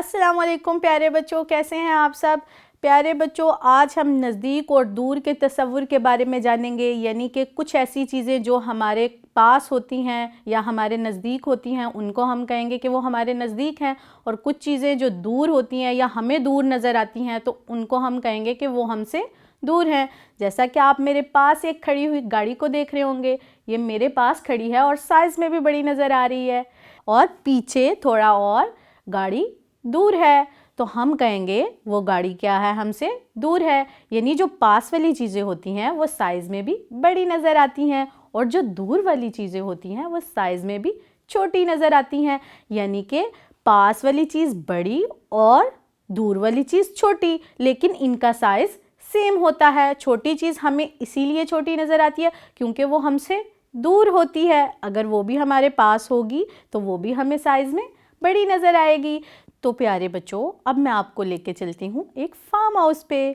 अस्सलाम वालेकुम प्यारे बच्चों, कैसे हैं आप सब। प्यारे बच्चों, आज हम नज़दीक और दूर के तसव्वुर के बारे में जानेंगे, यानी कि कुछ ऐसी चीज़ें जो हमारे पास होती हैं या हमारे नज़दीक होती हैं उनको हम कहेंगे कि वो हमारे नज़दीक हैं, और कुछ चीज़ें जो दूर होती हैं या हमें दूर नज़र आती हैं तो उनको हम कहेंगे कि वो हमसे दूर हैं। जैसा कि आप मेरे पास एक खड़ी हुई गाड़ी को देख रहे होंगे, ये मेरे पास खड़ी है और साइज़ में भी बड़ी नज़र आ रही है, और पीछे थोड़ा और गाड़ी दूर है, तो हम कहेंगे वो गाड़ी क्या है, हमसे दूर है। यानी जो पास वाली चीज़ें होती हैं वो साइज़ में भी बड़ी नज़र आती हैं, और जो दूर वाली चीज़ें होती हैं वो साइज़ में भी छोटी नज़र आती हैं। यानी कि पास वाली चीज़ बड़ी और दूर वाली चीज़ छोटी, लेकिन इनका साइज़ सेम होता है। छोटी चीज़ हमें इसीलिए छोटी नज़र आती है क्योंकि वो हमसे दूर होती है। अगर वो भी हमारे पास होगी तो वो भी हमें साइज़ में बड़ी नज़र आएगी। तो प्यारे बच्चों, अब मैं आपको लेके चलती हूँ एक फार्म हाउस पे।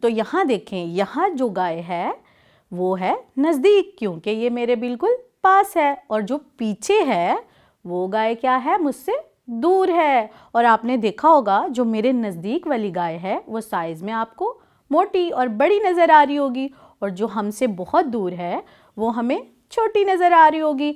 तो यहाँ देखें, यहाँ जो गाय है वो है नज़दीक क्योंकि ये मेरे बिल्कुल पास है, और जो पीछे है वो गाय क्या है, मुझसे दूर है। और आपने देखा होगा जो मेरे नज़दीक वाली गाय है वो साइज़ में आपको मोटी और बड़ी नज़र आ रही होगी, और जो हमसे बहुत दूर है वो हमें छोटी नज़र आ रही होगी।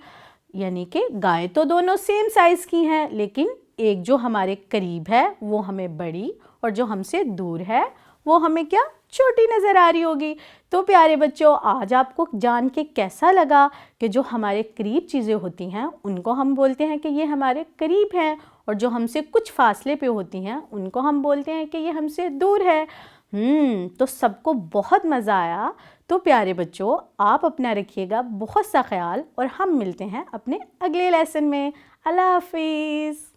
यानी कि गाय तो दोनों सेम साइज़ की हैं, लेकिन एक जो हमारे करीब है वो हमें बड़ी, और जो हमसे दूर है वो हमें क्या, छोटी नज़र आ रही होगी। तो प्यारे बच्चों, आज आपको जान के कैसा लगा कि जो हमारे करीब चीज़ें होती हैं उनको हम बोलते हैं कि ये हमारे करीब हैं, और जो हमसे कुछ फासले पे होती हैं उनको हम बोलते हैं कि ये हमसे दूर है। तो सबको बहुत मज़ा आया। तो प्यारे बच्चों, आप अपना रखिएगा बहुत सा ख्याल, और हम मिलते हैं अपने अगले लेसन में। अल्लाह हाफिज़।